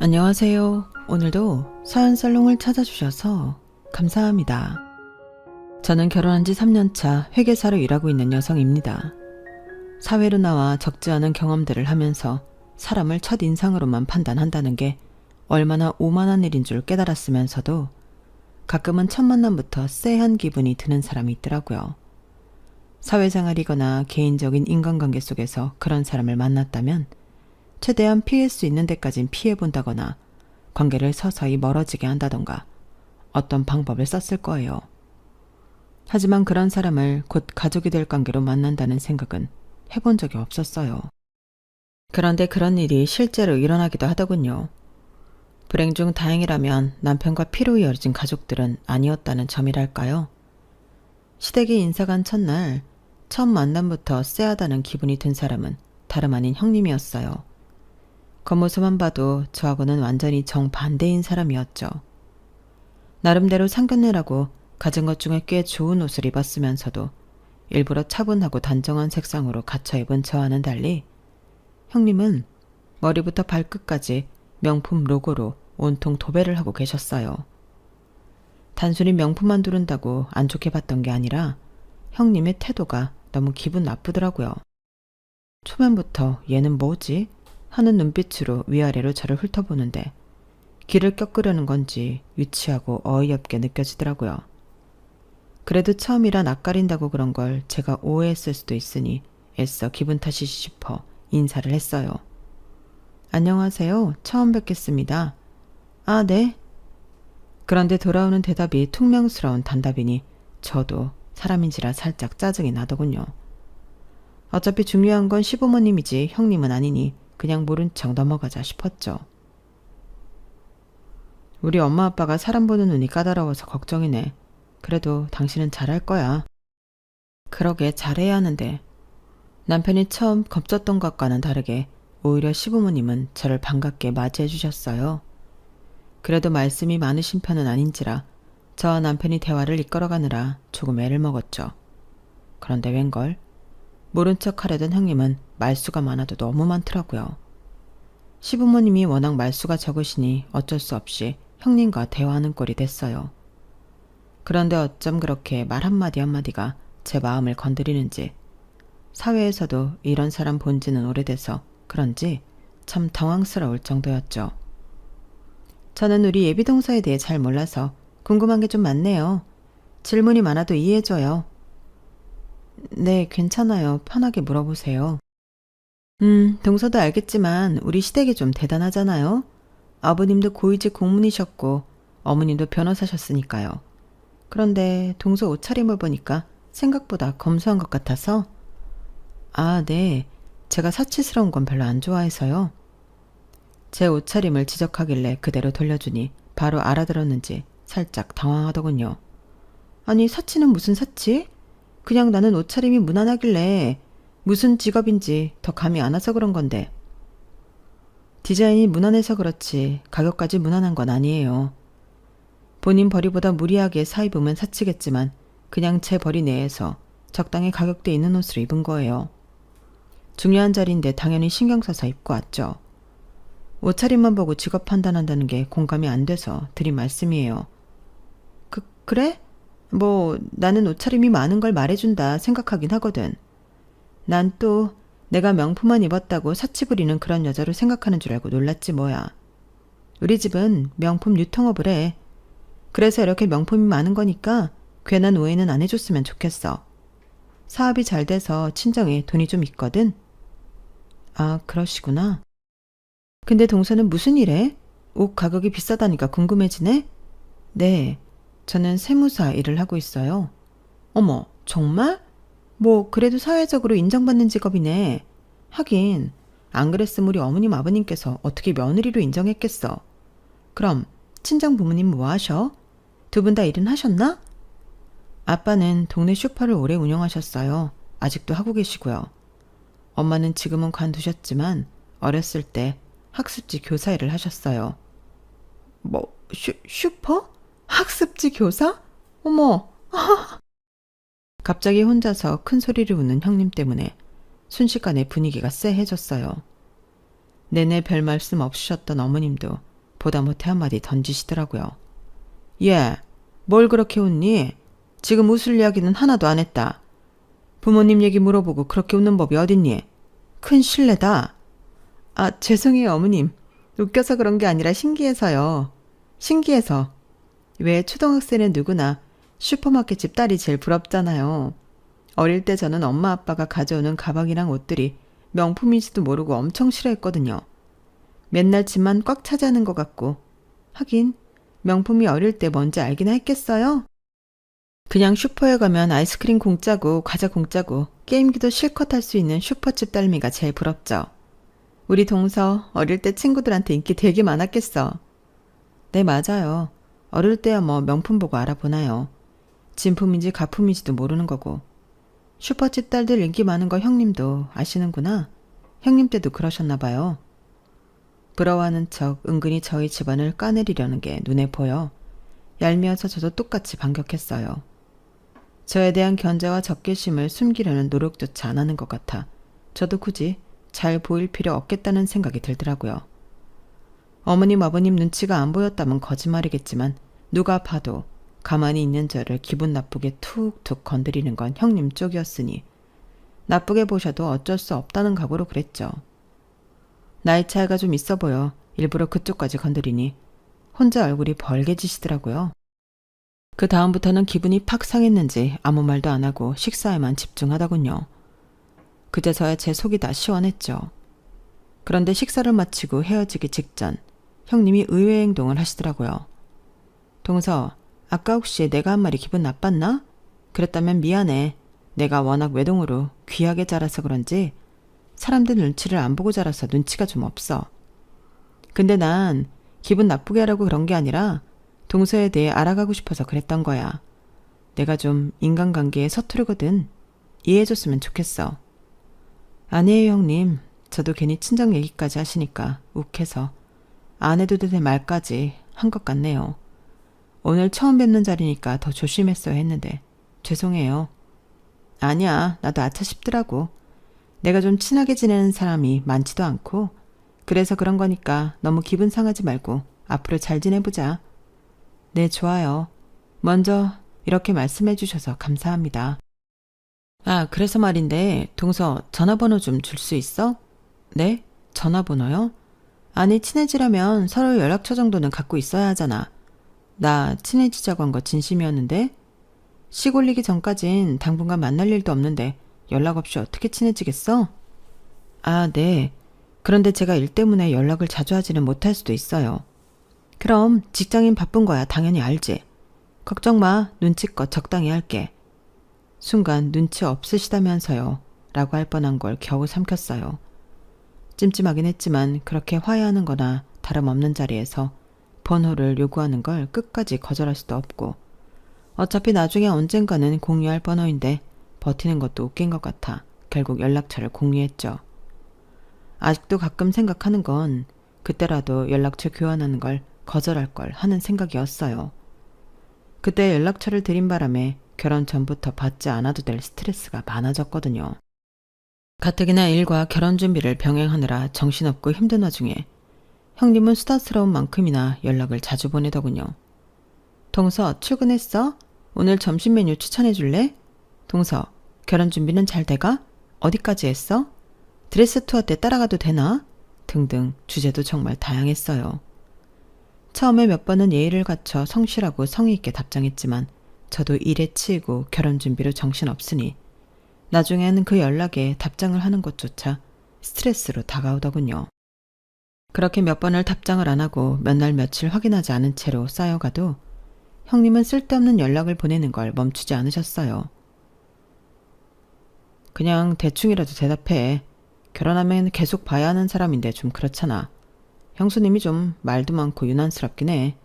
안녕하세요. 오늘도 사연살롱을 찾아주셔서 감사합니다. 저는 결혼한 지 3년차 회계사로 일하고 있는 여성입니다. 사회로 나와 적지 않은 경험들을 하면서 사람을 첫인상으로만 판단한다는 게 얼마나 오만한 일인 줄 깨달았으면서도 가끔은 첫 만남부터 쎄한 기분이 드는 사람이 있더라고요. 사회생활이거나 개인적인 인간관계 속에서 그런 사람을 만났다면 최대한 피할 수 있는 데까진 피해본다거나 관계를 서서히 멀어지게 한다던가 어떤 방법을 썼을 거예요. 하지만 그런 사람을 곧 가족이 될 관계로 만난다는 생각은 해본 적이 없었어요. 그런데 그런 일이 실제로 일어나기도 하더군요. 불행 중 다행이라면 남편과 피로 이어진 가족들은 아니었다는 점이랄까요. 시댁에 인사간 첫날 처음 만남부터 쎄하다는 기분이 든 사람은 다름 아닌 형님이었어요. 겉모습만 봐도 저하고는 완전히 정반대인 사람이었죠. 나름대로 상견례라고 가진 것 중에 꽤 좋은 옷을 입었으면서도 일부러 차분하고 단정한 색상으로 갖춰 입은 저와는 달리 형님은 머리부터 발끝까지 명품 로고로 온통 도배를 하고 계셨어요. 단순히 명품만 두른다고 안 좋게 봤던 게 아니라 형님의 태도가 너무 기분 나쁘더라고요. 초면부터 얘는 뭐지? 하는 눈빛으로 위아래로 저를 훑어보는데 귀를 껴끄려는 건지 유치하고 어이없게 느껴지더라고요. 그래도 처음이라 낯가린다고 그런 걸 제가 오해했을 수도 있으니 애써 기분 탓이시 싶어 인사를 했어요. 안녕하세요. 처음 뵙겠습니다. 아, 네. 그런데 돌아오는 대답이 퉁명스러운 단답이니 저도 사람인지라 살짝 짜증이 나더군요. 어차피 중요한 건 시부모님이지 형님은 아니니 그냥 모른 척 넘어가자 싶었죠. 우리 엄마 아빠가 사람 보는 눈이 까다로워서 걱정이네. 그래도 당신은 잘할 거야. 그러게 잘해야 하는데. 남편이 처음 겁졌던 것과는 다르게 오히려 시부모님은 저를 반갑게 맞이해 주셨어요. 그래도 말씀이 많으신 편은 아닌지라 저와 남편이 대화를 이끌어가느라 조금 애를 먹었죠. 그런데 웬걸? 모른 척 하려던 형님은 말수가 많아도 너무 많더라고요. 시부모님이 워낙 말수가 적으시니 어쩔 수 없이 형님과 대화하는 꼴이 됐어요. 그런데 어쩜 그렇게 말 한마디 한마디가 제 마음을 건드리는지 사회에서도 이런 사람 본 지는 오래돼서 그런지 참 당황스러울 정도였죠. 저는 우리 예비동서에 대해 잘 몰라서 궁금한 게 좀 많네요. 질문이 많아도 이해해줘요. 네, 괜찮아요. 편하게 물어보세요. 동서도 알겠지만 우리 시댁이 좀 대단하잖아요. 아버님도 고위직 공무원이셨고 어머님도 변호사셨으니까요. 그런데 동서 옷차림을 보니까 생각보다 검소한 것 같아서. 아, 네. 제가 사치스러운 건 별로 안 좋아해서요. 제 옷차림을 지적하길래 그대로 돌려주니 바로 알아들었는지 살짝 당황하더군요. 아니, 사치는 무슨 사치? 그냥 나는 옷차림이 무난하길래 무슨 직업인지 더 감이 안 와서 그런 건데. 디자인이 무난해서 그렇지 가격까지 무난한 건 아니에요. 본인 벌이보다 무리하게 사 입으면 사치겠지만 그냥 제 벌이 내에서 적당히 가격대 있는 옷을 입은 거예요. 중요한 자리인데 당연히 신경 써서 입고 왔죠. 옷차림만 보고 직업 판단한다는 게 공감이 안 돼서 드린 말씀이에요. 그래? 뭐 나는 옷차림이 많은 걸 말해준다 생각하긴 하거든. 난 또 내가 명품만 입었다고 사치 부리는 그런 여자로 생각하는 줄 알고 놀랐지 뭐야. 우리 집은 명품 유통업을 해. 그래서 이렇게 명품이 많은 거니까 괜한 오해는 안 해줬으면 좋겠어. 사업이 잘 돼서 친정에 돈이 좀 있거든. 아, 그러시구나. 근데 동서는 무슨 일해? 옷 가격이 비싸다니까 궁금해지네? 네, 저는 세무사 일을 하고 있어요. 어머, 정말? 뭐 그래도 사회적으로 인정받는 직업이네. 하긴 안 그랬으면 우리 어머님 아버님께서 어떻게 며느리로 인정했겠어. 그럼 친정 부모님 뭐 하셔? 두 분 다 일은 하셨나? 아빠는 동네 슈퍼를 오래 운영하셨어요. 아직도 하고 계시고요. 엄마는 지금은 관두셨지만 어렸을 때 학습지 교사 일을 하셨어요. 뭐 슈퍼? 학습지 교사? 어머. 갑자기 혼자서 큰 소리를 웃는 형님 때문에 순식간에 분위기가 쎄해졌어요. 내내 별 말씀 없으셨던 어머님도 보다 못해 한마디 던지시더라고요. 예, 뭘 그렇게 웃니? 지금 웃을 이야기는 하나도 안 했다. 부모님 얘기 물어보고 그렇게 웃는 법이 어딨니? 큰 실례다. 아, 죄송해요, 어머님. 웃겨서 그런 게 아니라 신기해서요. 신기해서. 왜 초등학생은 누구나 슈퍼마켓 집 딸이 제일 부럽잖아요. 어릴 때 저는 엄마 아빠가 가져오는 가방이랑 옷들이 명품인지도 모르고 엄청 싫어했거든요. 맨날 집만 꽉 차지하는 것 같고. 하긴 명품이 어릴 때 뭔지 알긴 했겠어요? 그냥 슈퍼에 가면 아이스크림 공짜고 과자 공짜고 게임기도 실컷 할 수 있는 슈퍼집 딸미가 제일 부럽죠. 우리 동서 어릴 때 친구들한테 인기 되게 많았겠어. 네, 맞아요. 어릴 때야 뭐 명품 보고 알아보나요. 진품인지 가품인지도 모르는 거고. 슈퍼집 딸들 인기 많은 거 형님도 아시는구나. 형님 때도 그러셨나 봐요. 부러워하는 척 은근히 저희 집안을 까내리려는 게 눈에 보여 얄미워서 저도 똑같이 반격했어요. 저에 대한 견제와 적개심을 숨기려는 노력조차 안 하는 것 같아 저도 굳이 잘 보일 필요 없겠다는 생각이 들더라고요. 어머님 아버님 눈치가 안 보였다면 거짓말이겠지만 누가 봐도 가만히 있는 저를 기분 나쁘게 툭툭 건드리는 건 형님 쪽이었으니 나쁘게 보셔도 어쩔 수 없다는 각오로 그랬죠. 나이 차이가 좀 있어 보여 일부러 그쪽까지 건드리니 혼자 얼굴이 벌개지시더라고요. 그 다음부터는 기분이 팍 상했는지 아무 말도 안 하고 식사에만 집중하더군요. 그제서야 제 속이 다 시원했죠. 그런데 식사를 마치고 헤어지기 직전 형님이 의외의 행동을 하시더라고요. 동서, 아까 혹시 내가 한 말이 기분 나빴나? 그랬다면 미안해. 내가 워낙 외동으로 귀하게 자라서 그런지 사람들 눈치를 안 보고 자라서 눈치가 좀 없어. 근데 난 기분 나쁘게 하라고 그런 게 아니라 동서에 대해 알아가고 싶어서 그랬던 거야. 내가 좀 인간관계에 서투르거든. 이해해줬으면 좋겠어. 아니에요, 형님. 저도 괜히 친정 얘기까지 하시니까 욱해서 안 해도 될 말까지 한 것 같네요. 오늘 처음 뵙는 자리니까 더 조심했어야 했는데 죄송해요. 아니야, 나도 아차 싶더라고. 내가 좀 친하게 지내는 사람이 많지도 않고 그래서 그런 거니까 너무 기분 상하지 말고 앞으로 잘 지내보자. 네, 좋아요. 먼저 이렇게 말씀해 주셔서 감사합니다. 아, 그래서 말인데 동서 전화번호 좀 줄 수 있어? 네? 전화번호요? 아니, 친해지려면 서로 연락처 정도는 갖고 있어야 하잖아. 나 친해지자고 한 거 진심이었는데 시 올리기 전까진 당분간 만날 일도 없는데 연락 없이 어떻게 친해지겠어? 아, 네. 그런데 제가 일 때문에 연락을 자주 하지는 못할 수도 있어요. 그럼 직장인 바쁜 거야 당연히 알지. 걱정 마. 눈치껏 적당히 할게. 순간 눈치 없으시다면서요 라고 할 뻔한 걸 겨우 삼켰어요. 찜찜하긴 했지만 그렇게 화해하는 거나 다름없는 자리에서 번호를 요구하는 걸 끝까지 거절할 수도 없고 어차피 나중에 언젠가는 공유할 번호인데 버티는 것도 웃긴 것 같아 결국 연락처를 공유했죠. 아직도 가끔 생각하는 건 그때라도 연락처 교환하는 걸 거절할 걸 하는 생각이었어요. 그때 연락처를 드린 바람에 결혼 전부터 받지 않아도 될 스트레스가 많아졌거든요. 가뜩이나 일과 결혼 준비를 병행하느라 정신없고 힘든 와중에 형님은 수다스러운 만큼이나 연락을 자주 보내더군요. 동서, 출근했어? 오늘 점심 메뉴 추천해 줄래? 동서, 결혼 준비는 잘 돼가? 어디까지 했어? 드레스 투어 때 따라가도 되나? 등등 주제도 정말 다양했어요. 처음에 몇 번은 예의를 갖춰 성실하고 성의 있게 답장했지만 저도 일에 치이고 결혼 준비로 정신없으니 나중에는 그 연락에 답장을 하는 것조차 스트레스로 다가오더군요. 그렇게 몇 번을 답장을 안 하고 몇 날 며칠 확인하지 않은 채로 쌓여가도 형님은 쓸데없는 연락을 보내는 걸 멈추지 않으셨어요. 그냥 대충이라도 대답해. 결혼하면 계속 봐야 하는 사람인데 좀 그렇잖아. 형수님이 좀 말도 많고 유난스럽긴 해.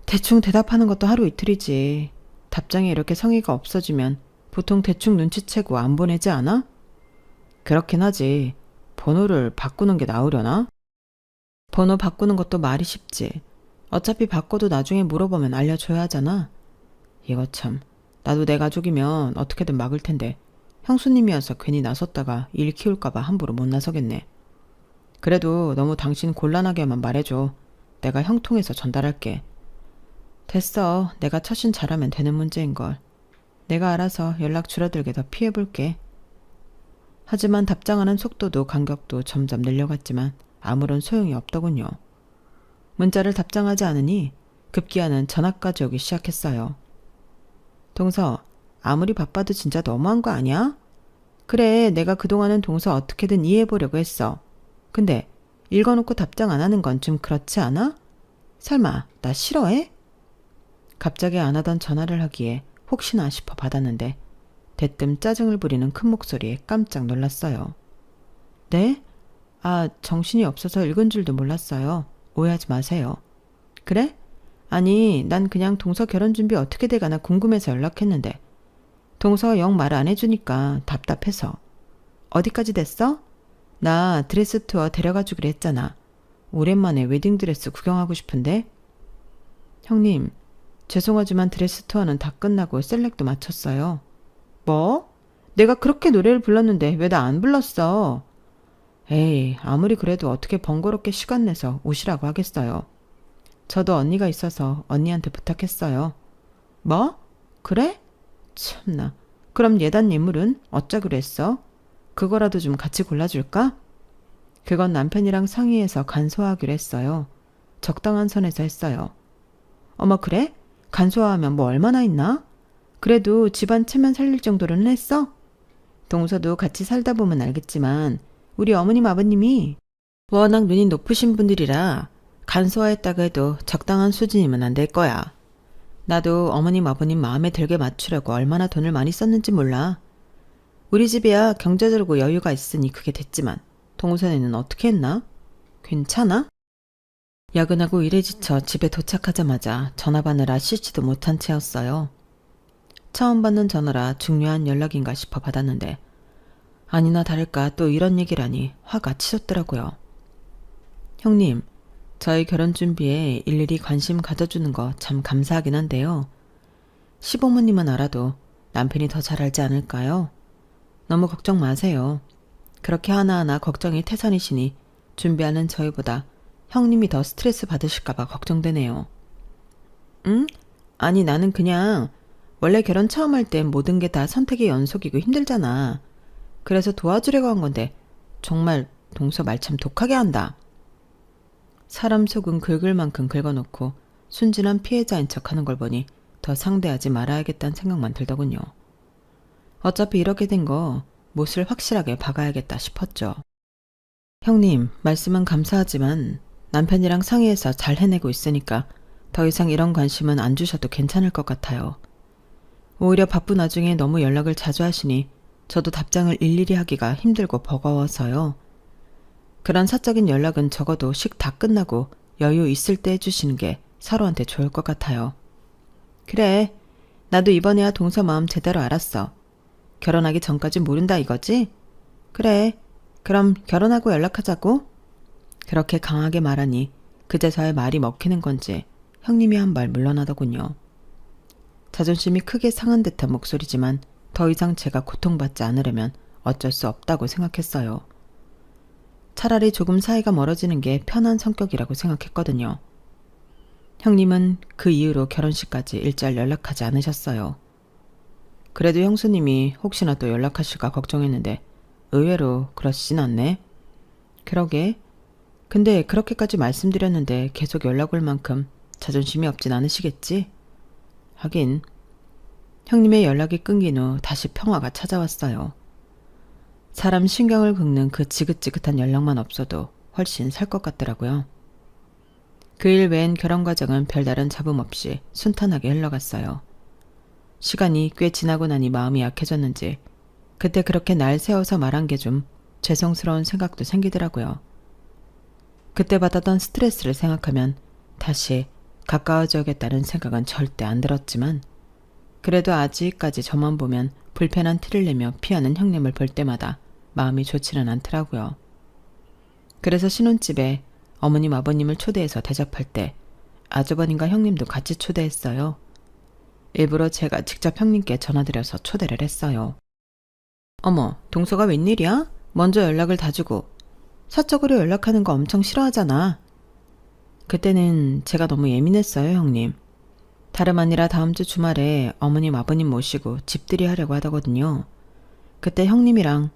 대충 대답하는 것도 하루 이틀이지. 답장에 이렇게 성의가 없어지면 보통 대충 눈치채고 안 보내지 않아? 그렇긴 하지. 번호를 바꾸는 게 나으려나? 번호 바꾸는 것도 말이 쉽지. 어차피 바꿔도 나중에 물어보면 알려줘야 하잖아. 이거 참. 나도 내 가족이면 어떻게든 막을 텐데 형수님이어서 괜히 나섰다가 일 키울까봐 함부로 못 나서겠네. 그래도 너무 당신 곤란하게만 말해줘. 내가 형 통해서 전달할게. 됐어. 내가 처신 잘하면 되는 문제인걸. 내가 알아서 연락 줄어들게 더 피해볼게. 하지만 답장하는 속도도 간격도 점점 늘려갔지만 아무런 소용이 없더군요. 문자를 답장하지 않으니 급기야는 전화까지 오기 시작했어요. 동서, 아무리 바빠도 진짜 너무한 거 아니야? 그래, 내가 그동안은 동서 어떻게든 이해해보려고 했어. 근데 읽어놓고 답장 안 하는 건 좀 그렇지 않아? 설마 나 싫어해? 갑자기 안 하던 전화를 하기에 혹시나 싶어 받았는데 대뜸 짜증을 부리는 큰 목소리에 깜짝 놀랐어요. 네? 아, 정신이 없어서 읽은 줄도 몰랐어요. 오해하지 마세요. 그래? 아니, 난 그냥 동서 결혼 준비 어떻게 돼가나 궁금해서 연락했는데 동서가 영 말 안 해주니까 답답해서. 어디까지 됐어? 나 드레스 투어 데려가 주기로 했잖아. 오랜만에 웨딩드레스 구경하고 싶은데. 형님, 죄송하지만 드레스 투어는 다 끝나고 셀렉도 마쳤어요. 뭐? 내가 그렇게 노래를 불렀는데 왜 나 안 불렀어? 에이, 아무리 그래도 어떻게 번거롭게 시간 내서 오시라고 하겠어요. 저도 언니가 있어서 언니한테 부탁했어요. 뭐? 그래? 참나. 그럼 예단 예물은 어쩌기로 했어? 그거라도 좀 같이 골라줄까? 그건 남편이랑 상의해서 간소화하기로 했어요. 적당한 선에서 했어요. 어머, 그래? 간소화하면 뭐 얼마나 있나? 그래도 집안 체면 살릴 정도로는 했어? 동서도 같이 살다 보면 알겠지만 우리 어머님 아버님이 워낙 눈이 높으신 분들이라 간소화했다고 해도 적당한 수준이면 안 될 거야. 나도 어머님 아버님 마음에 들게 맞추려고 얼마나 돈을 많이 썼는지 몰라. 우리 집이야 경제적으로 여유가 있으니 그게 됐지만 동선에는 어떻게 했나? 괜찮아? 야근하고 일에 지쳐 집에 도착하자마자 전화 받느라 씻지도 못한 채였어요. 처음 받는 전화라 중요한 연락인가 싶어 받았는데 아니나 다를까 또 이런 얘기라니 화가 치솟더라고요. 형님, 저희 결혼 준비에 일일이 관심 가져주는 거 참 감사하긴 한데요. 시부모님은 알아도 남편이 더 잘 알지 않을까요? 너무 걱정 마세요. 그렇게 하나하나 걱정이 태산이시니 준비하는 저희보다 형님이 더 스트레스 받으실까봐 걱정되네요. 응? 아니 나는 그냥 원래 결혼 처음 할 땐 모든 게 다 선택의 연속이고 힘들잖아. 그래서 도와주려고 한 건데 정말 동서 말 참 독하게 한다. 사람 속은 긁을 만큼 긁어놓고 순진한 피해자인 척하는 걸 보니 더 상대하지 말아야겠다는 생각만 들더군요. 어차피 이렇게 된 거 못을 확실하게 박아야겠다 싶었죠. 형님, 말씀은 감사하지만 남편이랑 상의해서 잘 해내고 있으니까 더 이상 이런 관심은 안 주셔도 괜찮을 것 같아요. 오히려 바쁜 와중에 너무 연락을 자주 하시니 저도 답장을 일일이 하기가 힘들고 버거워서요. 그런 사적인 연락은 적어도 식 다 끝나고 여유 있을 때 해주시는 게 서로한테 좋을 것 같아요. 그래, 나도 이번에야 동서 마음 제대로 알았어. 결혼하기 전까지 모른다 이거지? 그래, 그럼 결혼하고 연락하자고? 그렇게 강하게 말하니 그제서야 말이 먹히는 건지 형님이 한 발 물러나더군요. 자존심이 크게 상한 듯한 목소리지만 더 이상 제가 고통받지 않으려면 어쩔 수 없다고 생각했어요. 차라리 조금 사이가 멀어지는 게 편한 성격이라고 생각했거든요. 형님은 그 이후로 결혼식까지 일절 연락하지 않으셨어요. 그래도 형수님이 혹시나 또 연락하실까 걱정했는데 의외로 그러시진 않네. 그러게. 근데 그렇게까지 말씀드렸는데 계속 연락 올 만큼 자존심이 없진 않으시겠지? 하긴 형님의 연락이 끊긴 후 다시 평화가 찾아왔어요. 사람 신경을 긁는 그 지긋지긋한 연락만 없어도 훨씬 살 것 같더라고요. 그 일 외엔 결혼 과정은 별다른 잡음 없이 순탄하게 흘러갔어요. 시간이 꽤 지나고 나니 마음이 약해졌는지 그때 그렇게 날 세워서 말한 게 좀 죄송스러운 생각도 생기더라고요. 그때 받았던 스트레스를 생각하면 다시 가까워져야겠다는 생각은 절대 안 들었지만 그래도 아직까지 저만 보면 불편한 티를 내며 피하는 형님을 볼 때마다 마음이 좋지는 않더라고요. 그래서 신혼집에 어머님 아버님을 초대해서 대접할 때 아주버님과 형님도 같이 초대했어요. 일부러 제가 직접 형님께 전화드려서 초대를 했어요. 어머, 동서가 웬일이야? 먼저 연락을 다 주고 사적으로 연락하는 거 엄청 싫어하잖아. 그때는 제가 너무 예민했어요, 형님. 다름 아니라 다음 주 주말에 어머님 아버님 모시고 집들이 하려고 하더거든요. 그때 형님이랑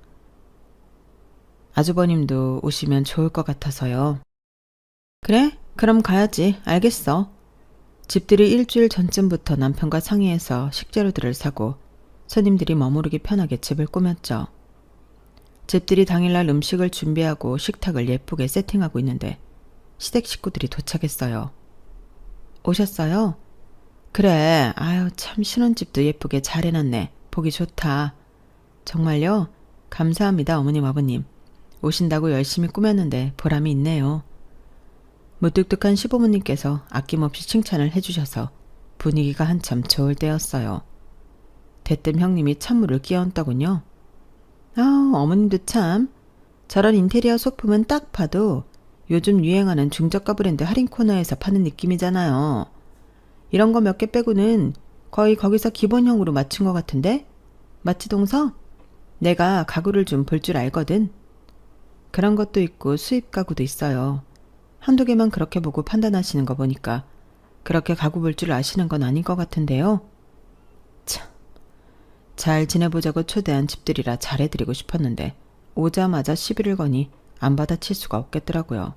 아주버님도 오시면 좋을 것 같아서요. 그래? 그럼 가야지. 알겠어. 집들이 일주일 전쯤부터 남편과 상의해서 식재료들을 사고 손님들이 머무르기 편하게 집을 꾸몄죠. 집들이 당일날 음식을 준비하고 식탁을 예쁘게 세팅하고 있는데 시댁 식구들이 도착했어요. 오셨어요? 그래. 아유, 참 신혼집도 예쁘게 잘 해놨네. 보기 좋다. 정말요? 감사합니다, 어머님, 아버님. 오신다고 열심히 꾸몄는데 보람이 있네요. 무뚝뚝한 시부모님께서 아낌없이 칭찬을 해주셔서 분위기가 한참 좋을 때였어요. 대뜸 형님이 찬물을 끼얹더군요. 아, 어머님도 참. 저런 인테리어 소품은 딱 봐도 요즘 유행하는 중저가 브랜드 할인 코너에서 파는 느낌이잖아요. 이런 거 몇 개 빼고는 거의 거기서 기본형으로 맞춘 것 같은데? 맞지, 동서? 내가 가구를 좀 볼 줄 알거든. 그런 것도 있고 수입 가구도 있어요. 한두 개만 그렇게 보고 판단하시는 거 보니까 그렇게 가구 볼 줄 아시는 건 아닌 것 같은데요. 참, 잘 지내보자고 초대한 집들이라 잘해드리고 싶었는데 오자마자 시비를 거니 안 받아칠 수가 없겠더라고요.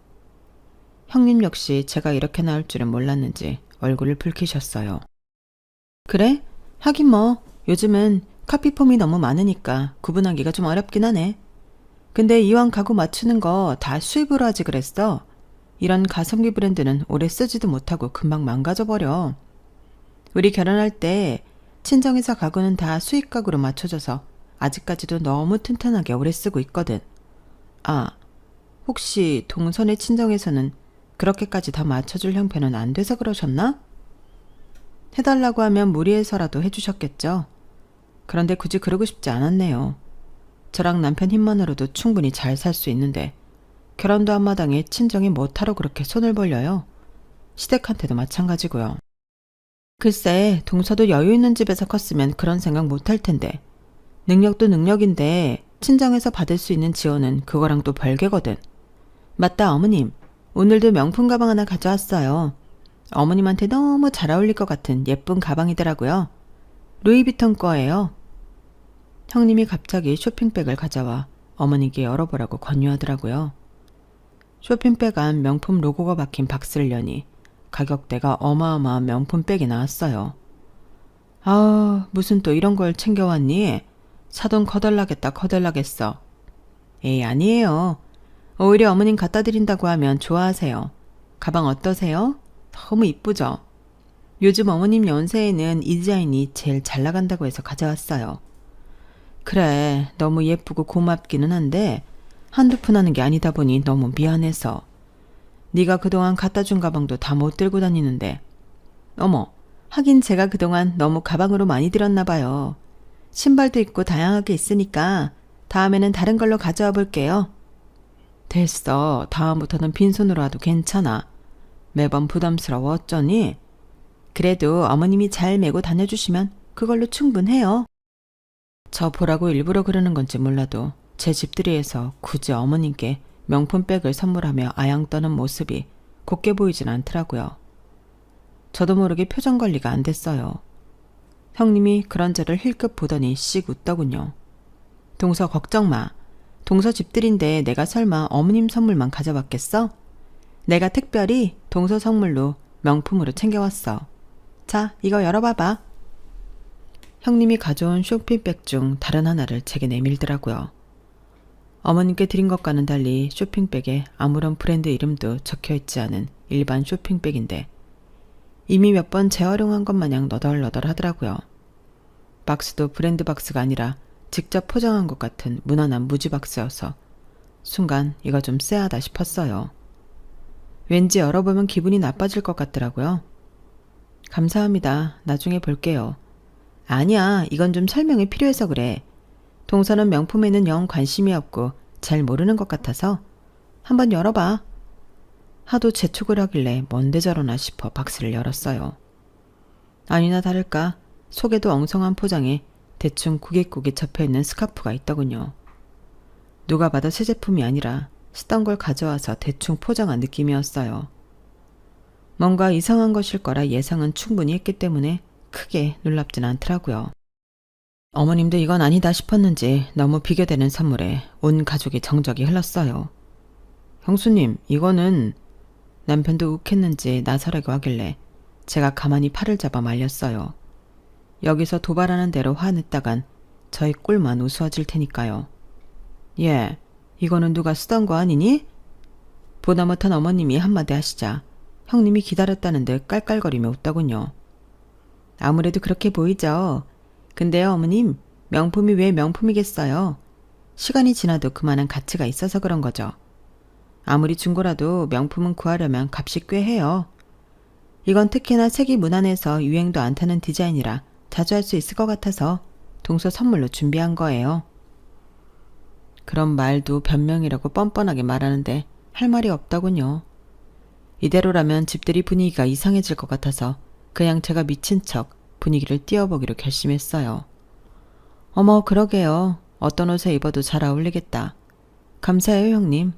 형님 역시 제가 이렇게 나올 줄은 몰랐는지 얼굴을 붉히셨어요. 그래? 하긴 뭐 요즘은 카피폼이 너무 많으니까 구분하기가 좀 어렵긴 하네. 근데 이왕 가구 맞추는 거 다 수입으로 하지 그랬어. 이런 가성비 브랜드는 오래 쓰지도 못하고 금방 망가져버려. 우리 결혼할 때 친정에서 가구는 다 수입 가구로 맞춰줘서 아직까지도 너무 튼튼하게 오래 쓰고 있거든. 아, 혹시 동선의 친정에서는 그렇게까지 다 맞춰줄 형편은 안 돼서 그러셨나? 해달라고 하면 무리해서라도 해주셨겠죠. 그런데 굳이 그러고 싶지 않았네요. 저랑 남편 힘만으로도 충분히 잘 살 수 있는데 결혼도 한마당에 친정이 못하러 그렇게 손을 벌려요. 시댁한테도 마찬가지고요. 글쎄, 동서도 여유 있는 집에서 컸으면 그런 생각 못할 텐데 능력도 능력인데 친정에서 받을 수 있는 지원은 그거랑 또 별개거든. 맞다, 어머님. 오늘도 명품 가방 하나 가져왔어요. 어머님한테 너무 잘 어울릴 것 같은 예쁜 가방이더라고요. 루이비통 거예요. 형님이 갑자기 쇼핑백을 가져와 어머니께 열어보라고 권유하더라고요. 쇼핑백 안 명품 로고가 박힌 박스를 여니 가격대가 어마어마한 명품백이 나왔어요. 아, 무슨 또 이런 걸 챙겨왔니? 사돈 거덜나겠다 거덜나겠어. 에이, 아니에요. 오히려 어머님 갖다 드린다고 하면 좋아하세요. 가방 어떠세요? 너무 이쁘죠? 요즘 어머님 연세에는 이 디자인이 제일 잘 나간다고 해서 가져왔어요. 그래, 너무 예쁘고 고맙기는 한데 한두 푼 하는 게 아니다 보니 너무 미안해서. 네가 그동안 갖다 준 가방도 다 못 들고 다니는데. 어머, 하긴 제가 그동안 너무 가방으로 많이 들었나 봐요. 신발도 있고 다양하게 있으니까 다음에는 다른 걸로 가져와 볼게요. 됐어. 다음부터는 빈손으로 와도 괜찮아. 매번 부담스러워 어쩌니? 그래도 어머님이 잘 메고 다녀주시면 그걸로 충분해요. 저 보라고 일부러 그러는 건지 몰라도 제 집들이에서 굳이 어머님께 명품백을 선물하며 아양 떠는 모습이 곱게 보이진 않더라고요. 저도 모르게 표정 관리가 안 됐어요. 형님이 그런 저를 힐끗 보더니 씩 웃더군요. 동서 걱정 마. 동서 집들인데 내가 설마 어머님 선물만 가져왔겠어? 내가 특별히 동서 선물로 명품으로 챙겨왔어. 자, 이거 열어봐봐. 형님이 가져온 쇼핑백 중 다른 하나를 제게 내밀더라고요. 어머님께 드린 것과는 달리 쇼핑백에 아무런 브랜드 이름도 적혀있지 않은 일반 쇼핑백인데 이미 몇 번 재활용한 것 마냥 너덜너덜 하더라고요. 박스도 브랜드 박스가 아니라 직접 포장한 것 같은 무난한 무지 박스여서 순간 이거 좀 쎄하다 싶었어요. 왠지 열어보면 기분이 나빠질 것 같더라고요. 감사합니다. 나중에 볼게요. 아니야, 이건 좀 설명이 필요해서 그래. 동서는 명품에는 영 관심이 없고 잘 모르는 것 같아서 한번 열어봐. 하도 재촉을 하길래 뭔데 저러나 싶어 박스를 열었어요. 아니나 다를까 속에도 엉성한 포장에 대충 구깃구깃 접혀있는 스카프가 있더군요. 누가 봐도 새 제품이 아니라 쓰던 걸 가져와서 대충 포장한 느낌이었어요. 뭔가 이상한 것일 거라 예상은 충분히 했기 때문에 크게 놀랍진 않더라고요. 어머님도 이건 아니다 싶었는지 너무 비교되는 선물에 온 가족이 정적이 흘렀어요. 형수님, 이거는... 남편도 욱했는지 나서라고 하길래 제가 가만히 팔을 잡아 말렸어요. 여기서 도발하는 대로 화냈다간 저희 꼴만 우스워질 테니까요. 예, 이거는 누가 쓰던 거 아니니? 보다 못한 어머님이 한마디 하시자 형님이 기다렸다는 듯 깔깔거리며 웃더군요. 아무래도 그렇게 보이죠. 근데요, 어머님, 명품이 왜 명품이겠어요? 시간이 지나도 그만한 가치가 있어서 그런 거죠. 아무리 중고라도 명품은 구하려면 값이 꽤 해요. 이건 특히나 세기 문안에서 유행도 안 타는 디자인이라 자주 할 수 있을 것 같아서 동서 선물로 준비한 거예요. 그런 말도 변명이라고 뻔뻔하게 말하는데 할 말이 없더군요. 이대로라면 집들이 분위기가 이상해질 것 같아서 그냥 제가 미친 척 분위기를 띄워보기로 결심했어요. 어머, 그러게요. 어떤 옷에 입어도 잘 어울리겠다. 감사해요, 형님.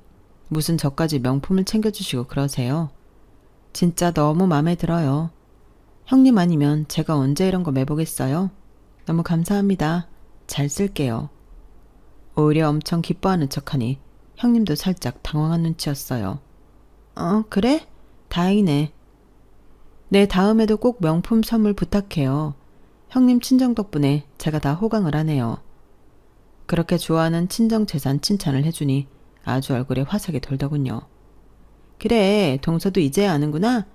무슨 저까지 명품을 챙겨주시고 그러세요. 진짜 너무 마음에 들어요. 형님 아니면 제가 언제 이런 거 매보겠어요? 너무 감사합니다. 잘 쓸게요. 오히려 엄청 기뻐하는 척하니 형님도 살짝 당황한 눈치였어요. 그래? 다행이네. 네, 다음에도 꼭 명품 선물 부탁해요. 형님 친정 덕분에 제가 다 호강을 하네요. 그렇게 좋아하는 친정 재산 칭찬을 해주니 아주 얼굴에 화색이 돌더군요. 그래, 동서도 이제야 아는구나.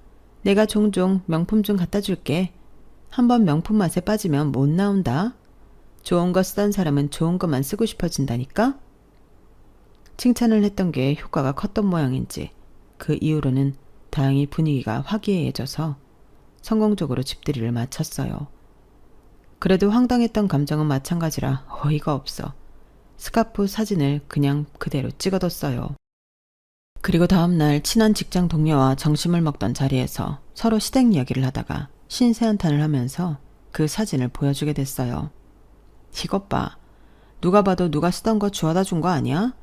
내가 종종 명품 좀 갖다 줄게. 한번 명품 맛에 빠지면 못 나온다. 좋은 거 쓰던 사람은 좋은 것만 쓰고 싶어진다니까? 칭찬을 했던 게 효과가 컸던 모양인지 그 이후로는 다행히 분위기가 화기애애져서 성공적으로 집들이를 마쳤어요. 그래도 황당했던 감정은 마찬가지라 어이가 없어 스카프 사진을 그냥 그대로 찍어뒀어요. 그리고 다음날 친한 직장 동료와 점심을 먹던 자리에서 서로 시댁 이야기를 하다가 신세한탄을 하면서 그 사진을 보여주게 됐어요. 이것 봐. 누가 봐도 누가 쓰던 거 주워다 준 거 아니야?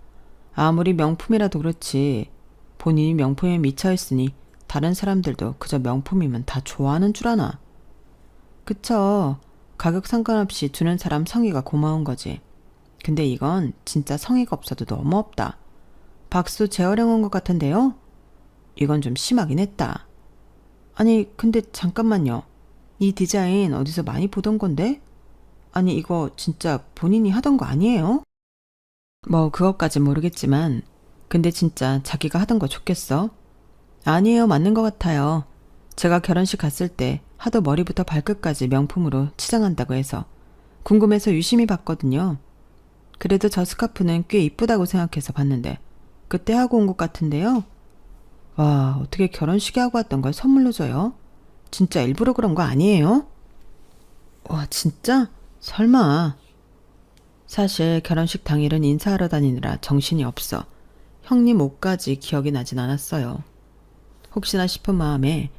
아무리 명품이라도 그렇지. 본인이 명품에 미쳐있으니 다른 사람들도 그저 명품이면 다 좋아하는 줄 아나. 그쵸. 가격 상관없이 주는 사람 성의가 고마운 거지. 근데 이건 진짜 성의가 없어도 너무 없다. 박수 재활용한 것 같은데요? 이건 좀 심하긴 했다. 아니, 근데 잠깐만요. 이 디자인 어디서 많이 보던 건데? 아니, 이거 진짜 본인이 하던 거 아니에요? 뭐 그것까진 모르겠지만 근데 진짜 자기가 하던 거 좋겠어? 아니에요, 맞는 것 같아요. 제가 결혼식 갔을 때 하도 머리부터 발끝까지 명품으로 치장한다고 해서 궁금해서 유심히 봤거든요. 그래도 저 스카프는 꽤 이쁘다고 생각해서 봤는데 그때 하고 온 것 같은데요. 와, 어떻게 결혼식에 하고 왔던 걸 선물로 줘요? 진짜 일부러 그런 거 아니에요? 와, 진짜? 설마. 사실 결혼식 당일은 인사하러 다니느라 정신이 없어 형님 옷까지 기억이 나진 않았어요. 혹시나 싶은 마음에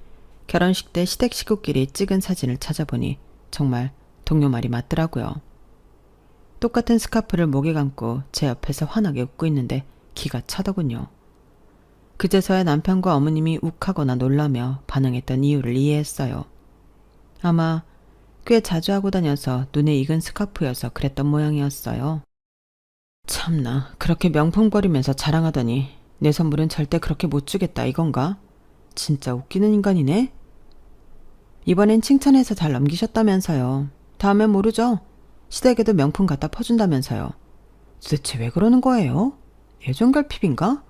결혼식 때 시댁 식구끼리 찍은 사진을 찾아보니 정말 동료 말이 맞더라고요. 똑같은 스카프를 목에 감고 제 옆에서 환하게 웃고 있는데 기가 차더군요. 그제서야 남편과 어머님이 욱하거나 놀라며 반응했던 이유를 이해했어요. 아마 꽤 자주 하고 다녀서 눈에 익은 스카프여서 그랬던 모양이었어요. 참나, 그렇게 명품거리면서 자랑하더니 내 선물은 절대 그렇게 못 주겠다 이건가? 진짜 웃기는 인간이네. 이번엔 칭찬해서 잘 넘기셨다면서요. 다음엔 모르죠. 시댁에도 명품 갖다 퍼준다면서요. 도대체 왜 그러는 거예요? 애정결핍인가?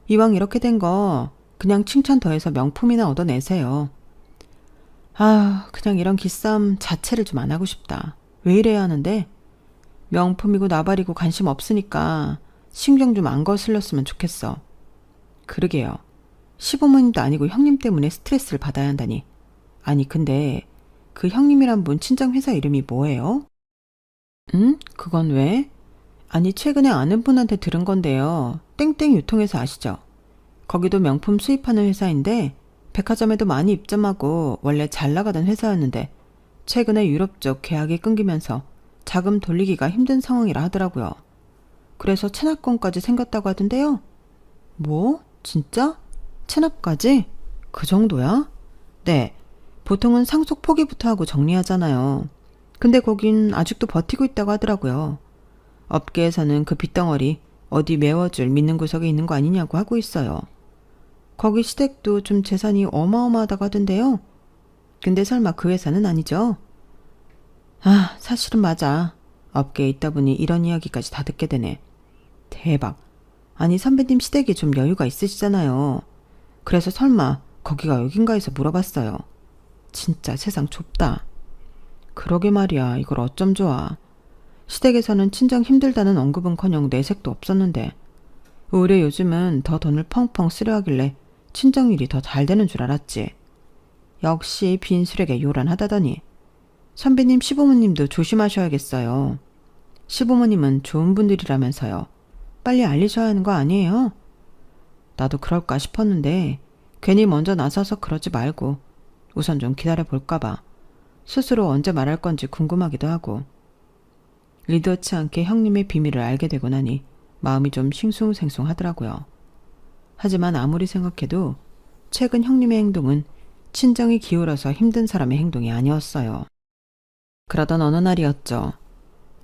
이왕 이렇게 된 거 그냥 칭찬 더해서 명품이나 얻어내세요. 아, 그냥 이런 기싸움 자체를 좀 안 하고 싶다. 왜 이래야 하는데? 명품이고 나발이고 관심 없으니까 신경 좀 안 거슬렸으면 좋겠어. 그러게요. 시부모님도 아니고 형님 때문에 스트레스를 받아야 한다니. 아니, 근데 그 형님이란 분 친정 회사 이름이 뭐예요? 응? 그건 왜? 아니, 최근에 아는 분한테 들은 건데요. 땡땡 유통회사 아시죠? 거기도 명품 수입하는 회사인데 백화점에도 많이 입점하고 원래 잘 나가던 회사였는데 최근에 유럽 쪽 계약이 끊기면서 자금 돌리기가 힘든 상황이라 하더라고요. 그래서 체납권까지 생겼다고 하던데요. 뭐? 진짜? 체납까지? 그 정도야? 네. 보통은 상속 포기부터 하고 정리하잖아요. 근데 거긴 아직도 버티고 있다고 하더라고요. 업계에서는 그 빚덩어리 어디 메워줄 믿는 구석에 있는 거 아니냐고 하고 있어요. 거기 시댁도 좀 재산이 어마어마하다고 하던데요. 근데 설마 그 회사는 아니죠? 아, 사실은 맞아. 업계에 있다 보니 이런 이야기까지 다 듣게 되네. 대박. 아니, 선배님 시댁이 좀 여유가 있으시잖아요. 그래서 설마 거기가 여긴가 해서 물어봤어요. 진짜 세상 좁다. 그러게 말이야. 이걸 어쩜 좋아. 시댁에서는 친정 힘들다는 언급은커녕 내색도 없었는데 오히려 요즘은 더 돈을 펑펑 쓰려 하길래 친정 일이 더 잘 되는 줄 알았지. 역시 빈술에게 요란하다더니. 선배님 시부모님도 조심하셔야겠어요. 시부모님은 좋은 분들이라면서요. 빨리 알리셔야 하는 거 아니에요? 나도 그럴까 싶었는데 괜히 먼저 나서서 그러지 말고 우선 좀 기다려 볼까 봐. 스스로 언제 말할 건지 궁금하기도 하고. 의도치 않게 형님의 비밀을 알게 되고 나니 마음이 좀 싱숭생숭하더라고요. 하지만 아무리 생각해도 최근 형님의 행동은 친정이 기울어서 힘든 사람의 행동이 아니었어요. 그러던 어느 날이었죠.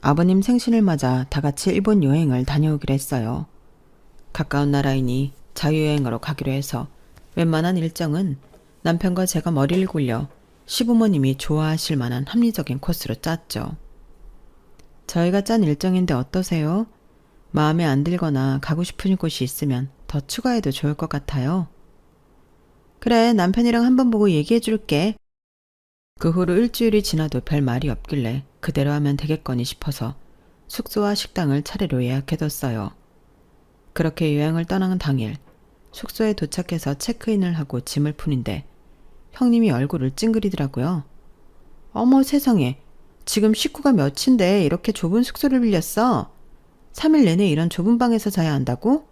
아버님 생신을 맞아 다 같이 일본 여행을 다녀오기로 했어요. 가까운 나라이니 자유여행으로 가기로 해서 웬만한 일정은 남편과 제가 머리를 굴려 시부모님이 좋아하실 만한 합리적인 코스로 짰죠. 저희가 짠 일정인데 어떠세요? 마음에 안 들거나 가고 싶은 곳이 있으면 더 추가해도 좋을 것 같아요. 그래, 남편이랑 한번 보고 얘기해 줄게. 그 후로 일주일이 지나도 별 말이 없길래 그대로 하면 되겠거니 싶어서 숙소와 식당을 차례로 예약해뒀어요. 그렇게 여행을 떠나는 당일 숙소에 도착해서 체크인을 하고 짐을 푸는데 형님이 얼굴을 찡그리더라고요. 어머 세상에, 지금 식구가 몇인데 이렇게 좁은 숙소를 빌렸어? 3일 내내 이런 좁은 방에서 자야 한다고?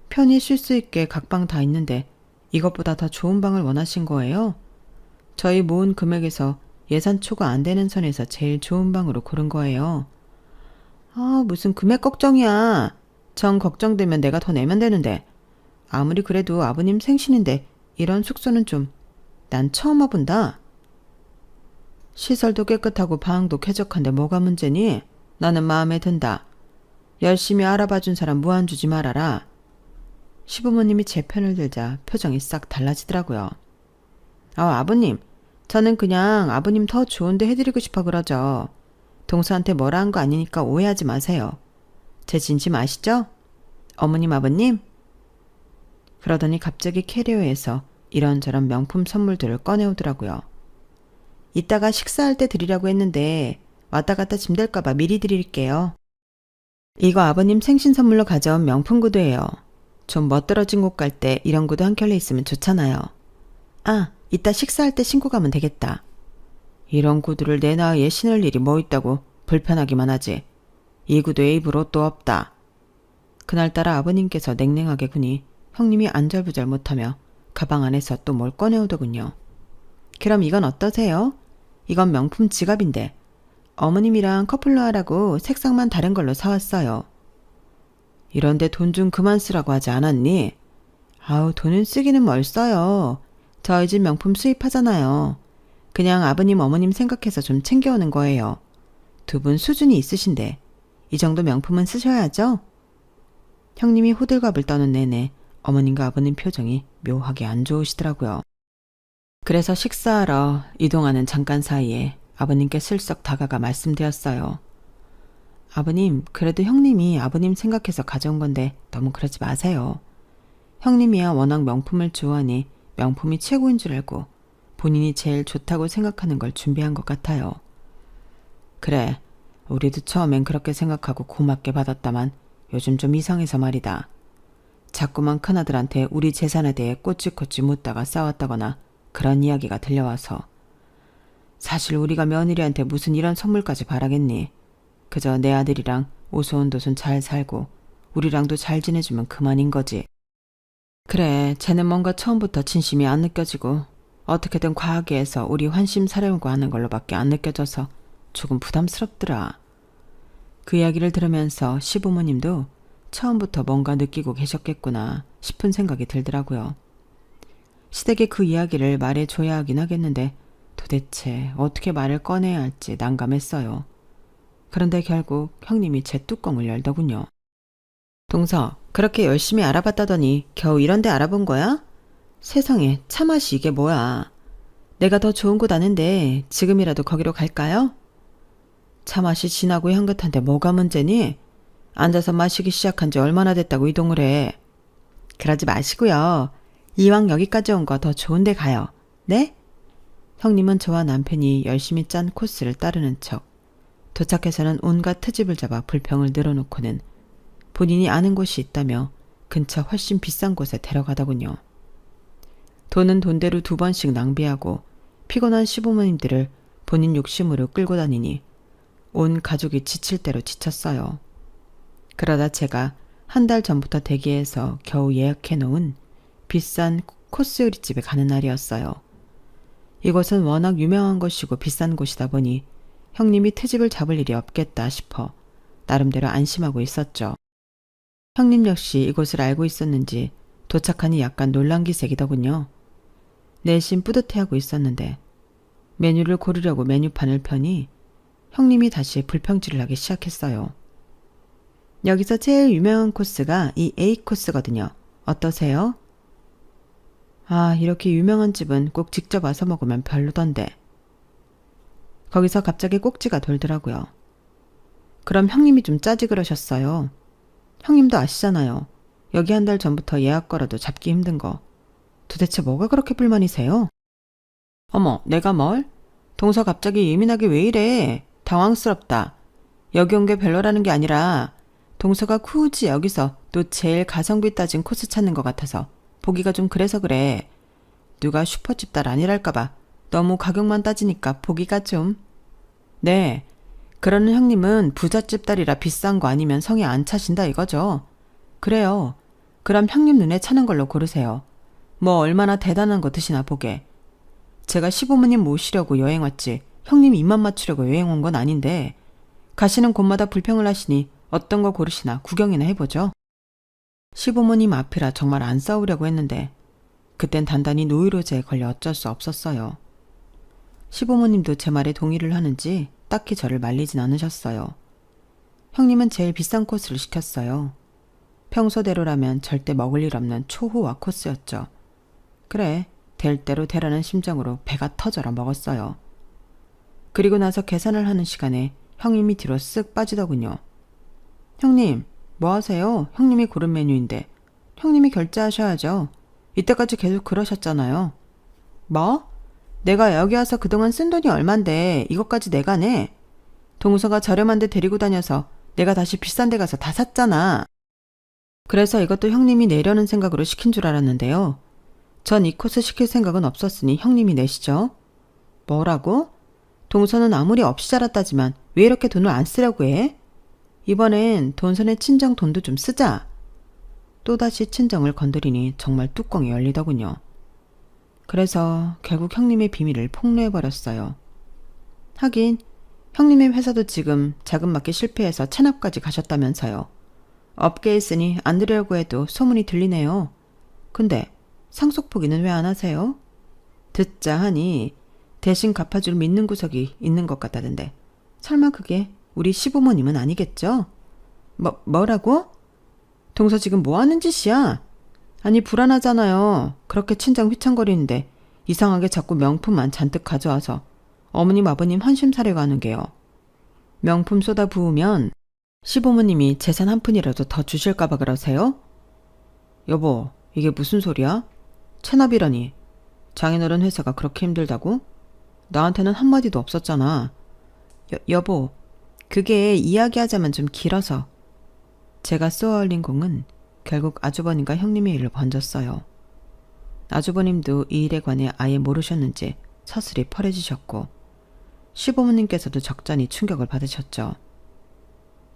편히 쉴 수 있게 각 방 다 있는데 이것보다 더 좋은 방을 원하신 거예요? 저희 모은 금액에서 예산 초과 안 되는 선에서 제일 좋은 방으로 고른 거예요. 아, 무슨 금액 걱정이야. 정 걱정되면 내가 더 내면 되는데. 아무리 그래도 아버님 생신인데 이런 숙소는 좀 난 처음 와본다. 시설도 깨끗하고 방도 쾌적한데 뭐가 문제니? 나는 마음에 든다. 열심히 알아봐준 사람 무한 주지 말아라. 시부모님이 제 편을 들자 표정이 싹 달라지더라고요. 아버님, 저는 그냥 아버님 더 좋은데 해드리고 싶어 그러죠. 동서한테 뭐라 한 거 아니니까 오해하지 마세요. 제 진심 아시죠? 어머님, 아버님? 그러더니 갑자기 캐리어에서 이런저런 명품 선물들을 꺼내오더라고요. 이따가 식사할 때 드리라고 했는데 왔다 갔다 짐될까 봐 미리 드릴게요. 이거 아버님 생신 선물로 가져온 명품 구두예요. 좀 멋들어진 곳 갈 때 이런 구두 한 켤레 있으면 좋잖아요. 아, 이따 식사할 때 신고 가면 되겠다. 이런 구두를 내 나이에 신을 일이 뭐 있다고 불편하기만 하지. 이 구두에 입을 옷도 없다. 그날따라 아버님께서 냉랭하게 구니 형님이 안절부절 못하며 가방 안에서 또 뭘 꺼내오더군요. 그럼 이건 어떠세요? 이건 명품 지갑인데 어머님이랑 커플로 하라고 색상만 다른 걸로 사왔어요. 이런데 돈 좀 그만 쓰라고 하지 않았니? 아우, 돈은 쓰기는 뭘 써요. 저희 집 명품 수입하잖아요. 그냥 아버님 어머님 생각해서 좀 챙겨오는 거예요. 두 분 수준이 있으신데 이 정도 명품은 쓰셔야죠? 형님이 호들갑을 떠는 내내 어머님과 아버님 표정이 묘하게 안 좋으시더라고요. 그래서 식사하러 이동하는 잠깐 사이에 아버님께 슬쩍 다가가 말씀드렸어요. 아버님, 그래도 형님이 아버님 생각해서 가져온 건데 너무 그러지 마세요. 형님이야 워낙 명품을 좋아하니 명품이 최고인 줄 알고 본인이 제일 좋다고 생각하는 걸 준비한 것 같아요. 그래, 우리도 처음엔 그렇게 생각하고 고맙게 받았다만 요즘 좀 이상해서 말이다. 자꾸만 큰아들한테 우리 재산에 대해 꼬치꼬치 묻다가 싸웠다거나 그런 이야기가 들려와서. 사실 우리가 며느리한테 무슨 이런 선물까지 바라겠니? 그저 내 아들이랑 오손도손 잘 살고 우리랑도 잘 지내주면 그만인 거지. 그래, 쟤는 뭔가 처음부터 진심이 안 느껴지고 어떻게든 과하게 해서 우리 환심 사려고 하는 걸로밖에 안 느껴져서 조금 부담스럽더라. 그 이야기를 들으면서 시부모님도 처음부터 뭔가 느끼고 계셨겠구나 싶은 생각이 들더라고요. 시댁에 그 이야기를 말해줘야 하긴 하겠는데 도대체 어떻게 말을 꺼내야 할지 난감했어요. 그런데 결국 형님이 제 뚜껑을 열더군요. 동서, 그렇게 열심히 알아봤다더니 겨우 이런 데 알아본 거야? 세상에, 차 맛이 이게 뭐야. 내가 더 좋은 곳 아는데 지금이라도 거기로 갈까요? 차 맛이 진하고 향긋한데 뭐가 문제니? 앉아서 마시기 시작한 지 얼마나 됐다고 이동을 해. 그러지 마시고요. 이왕 여기까지 온 거 더 좋은 데 가요. 네? 형님은 저와 남편이 열심히 짠 코스를 따르는 척 도착해서는 온갖 트집을 잡아 불평을 늘어놓고는 본인이 아는 곳이 있다며 근처 훨씬 비싼 곳에 데려가더군요. 돈은 돈대로 2번씩 낭비하고 피곤한 시부모님들을 본인 욕심으로 끌고 다니니 온 가족이 지칠 대로 지쳤어요. 그러다 제가 한 달 전부터 대기해서 겨우 예약해 놓은 비싼 코스 요리집에 가는 날이었어요. 이곳은 워낙 유명한 곳이고 비싼 곳이다 보니 형님이 트집을 잡을 일이 없겠다 싶어 나름대로 안심하고 있었죠. 형님 역시 이곳을 알고 있었는지 도착하니 약간 놀란기색이더군요. 내심 뿌듯해하고 있었는데 메뉴를 고르려고 메뉴판을 펴니 형님이 다시 불평질을 하기 시작했어요. 여기서 제일 유명한 코스가 이 A 코스거든요. 어떠세요? 아, 이렇게 유명한 집은 꼭 직접 와서 먹으면 별로던데. 거기서 갑자기 꼭지가 돌더라고요. 그럼 형님이 좀 짜지 그러셨어요. 형님도 아시잖아요. 여기 한 달 전부터 예약 걸어도 잡기 힘든 거. 도대체 뭐가 그렇게 불만이세요? 어머, 내가 뭘? 동서 갑자기 예민하게 왜 이래? 당황스럽다. 여기 온 게 별로라는 게 아니라 동서가 굳이 여기서 또 제일 가성비 따진 코스 찾는 것 같아서 보기가 좀 그래서 그래. 누가 슈퍼집 딸 아니랄까봐 너무 가격만 따지니까 보기가 좀. 네, 그러는 형님은 부잣집 딸이라 비싼 거 아니면 성에 안 차신다 이거죠. 그래요. 그럼 형님 눈에 차는 걸로 고르세요. 뭐 얼마나 대단한 거 드시나 보게. 제가 시부모님 모시려고 여행 왔지 형님 입맛 맞추려고 여행 온 건 아닌데 가시는 곳마다 불평을 하시니 어떤 거 고르시나 구경이나 해보죠. 시부모님 앞이라 정말 안 싸우려고 했는데 그땐 단단히 노이로제에 걸려 어쩔 수 없었어요. 시부모님도 제 말에 동의를 하는지 딱히 저를 말리진 않으셨어요. 형님은 제일 비싼 코스를 시켰어요. 평소대로라면 절대 먹을 일 없는 초호화 코스였죠. 그래, 될 대로 되라는 심정으로 배가 터져라 먹었어요. 그리고 나서 계산을 하는 시간에 형님이 뒤로 쓱 빠지더군요. 형님, 뭐 하세요? 형님이 고른 메뉴인데. 형님이 결제하셔야죠. 이때까지 계속 그러셨잖아요. 뭐? 내가 여기 와서 그동안 쓴 돈이 얼만데 이것까지 내가 내? 동서가 저렴한 데 데리고 다녀서 내가 다시 비싼 데 가서 다 샀잖아. 그래서 이것도 형님이 내려는 생각으로 시킨 줄 알았는데요. 전 이 코스 시킬 생각은 없었으니 형님이 내시죠. 뭐라고? 동서는 아무리 없이 자랐다지만 왜 이렇게 돈을 안 쓰려고 해? 이번엔 돈선의 친정 돈도 좀 쓰자. 또다시 친정을 건드리니 정말 뚜껑이 열리더군요. 그래서 결국 형님의 비밀을 폭로해버렸어요. 하긴 형님의 회사도 지금 자금맞게 실패해서 체납까지 가셨다면서요. 업계에 있으니 안 들으려고 해도 소문이 들리네요. 근데 상속 포기는 왜 안 하세요? 듣자 하니 대신 갚아줄 믿는 구석이 있는 것 같다던데 설마 그게 우리 시부모님은 아니겠죠? 뭐라고? 동서 지금 뭐 하는 짓이야? 아니 불안하잖아요. 그렇게 친정 휘청거리는데 이상하게 자꾸 명품만 잔뜩 가져와서 어머님 아버님 한심 사려고 하는 게요. 명품 쏟아 부으면 시부모님이 재산 한 푼이라도 더 주실까봐 그러세요? 여보, 이게 무슨 소리야? 체납이라니. 장인어른 회사가 그렇게 힘들다고? 나한테는 한마디도 없었잖아. 여보, 그게 이야기하자면 좀 길어서. 제가 쏘아 올린 공은 결국 아주버님과 형님의 일로 번졌어요. 아주버님도 이 일에 관해 아예 모르셨는지 서슬이 펄해지셨고 시부모님께서도 적잖이 충격을 받으셨죠.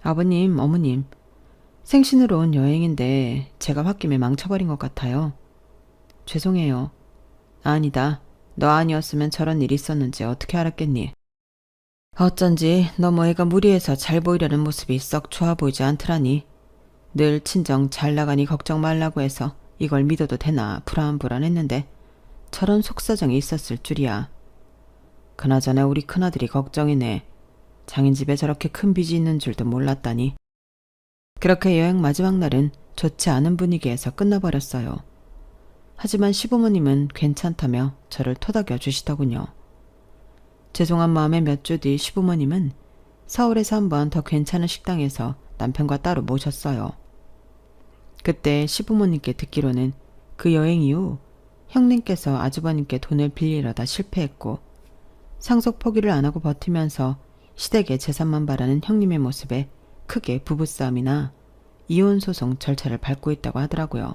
아버님, 어머님, 생신으로 온 여행인데 제가 홧김에 망쳐버린 것 같아요. 죄송해요. 아니다. 너 아니었으면 저런 일이 있었는지 어떻게 알았겠니? 어쩐지 너무 애가 무리해서 잘 보이려는 모습이 썩 좋아 보이지 않더라니. 늘 친정 잘 나가니 걱정 말라고 해서 이걸 믿어도 되나 불안불안했는데 저런 속사정이 있었을 줄이야. 그나저나 우리 큰아들이 걱정이네. 장인 집에 저렇게 큰 빚이 있는 줄도 몰랐다니. 그렇게 여행 마지막 날은 좋지 않은 분위기에서 끝나버렸어요. 하지만 시부모님은 괜찮다며 저를 토닥여 주시더군요. 죄송한 마음에 몇 주 뒤 시부모님은 서울에서 한번 더 괜찮은 식당에서 남편과 따로 모셨어요. 그때 시부모님께 듣기로는 그 여행 이후 형님께서 아주버님께 돈을 빌리려다 실패했고 상속 포기를 안 하고 버티면서 시댁의 재산만 바라는 형님의 모습에 크게 부부싸움이나 이혼 소송 절차를 밟고 있다고 하더라고요.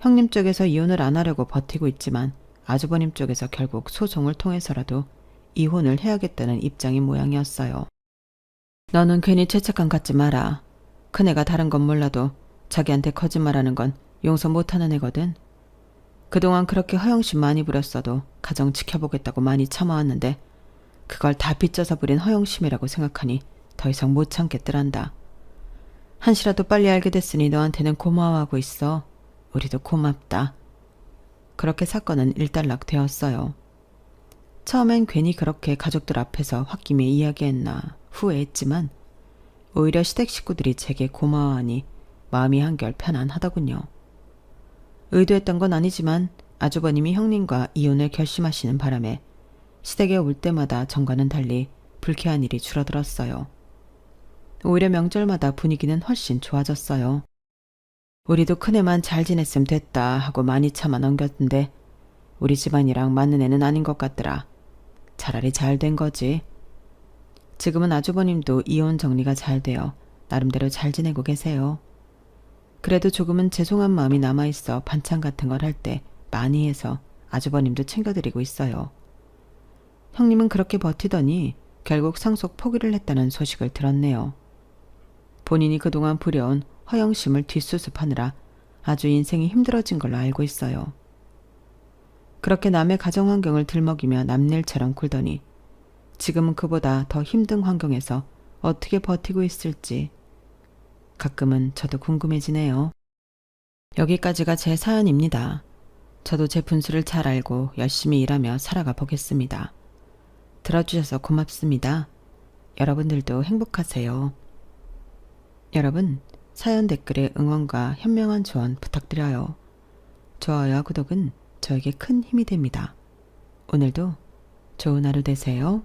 형님 쪽에서 이혼을 안 하려고 버티고 있지만 아주버님 쪽에서 결국 소송을 통해서라도 이혼을 해야겠다는 입장인 모양이었어요. 너는 괜히 죄책감 갖지 마라. 큰애가 다른 건 몰라도 자기한테 거짓말하는 건 용서 못하는 애거든. 그동안 그렇게 허영심 많이 부렸어도 가정 지켜보겠다고 많이 참아왔는데 그걸 다 빚져서 부린 허영심이라고 생각하니 더 이상 못 참겠더란다. 한시라도 빨리 알게 됐으니 너한테는 고마워하고 있어. 우리도 고맙다. 그렇게 사건은 일단락 되었어요. 처음엔 괜히 그렇게 가족들 앞에서 홧김에 이야기했나 후회했지만 오히려 시댁 식구들이 제게 고마워하니 마음이 한결 편안하더군요. 의도했던 건 아니지만 아주버님이 형님과 이혼을 결심하시는 바람에 시댁에 올 때마다 전과는 달리 불쾌한 일이 줄어들었어요. 오히려 명절마다 분위기는 훨씬 좋아졌어요. 우리도 큰애만 잘 지냈으면 됐다 하고 많이 참아 넘겼는데 우리 집안이랑 맞는 애는 아닌 것 같더라. 차라리 잘 된 거지. 지금은 아주버님도 이혼 정리가 잘 되어 나름대로 잘 지내고 계세요. 그래도 조금은 죄송한 마음이 남아있어 반찬 같은 걸 할 때 많이 해서 아주버님도 챙겨드리고 있어요. 형님은 그렇게 버티더니 결국 상속 포기를 했다는 소식을 들었네요. 본인이 그동안 부려온 허영심을 뒷수습하느라 아주 인생이 힘들어진 걸로 알고 있어요. 그렇게 남의 가정 환경을 들먹이며 남일처럼 굴더니 지금은 그보다 더 힘든 환경에서 어떻게 버티고 있을지 가끔은 저도 궁금해지네요. 여기까지가 제 사연입니다. 저도 제 분수를 잘 알고 열심히 일하며 살아가 보겠습니다. 들어주셔서 고맙습니다. 여러분들도 행복하세요. 여러분, 사연 댓글에 응원과 현명한 조언 부탁드려요. 좋아요와 구독은 저에게 큰 힘이 됩니다. 오늘도 좋은 하루 되세요.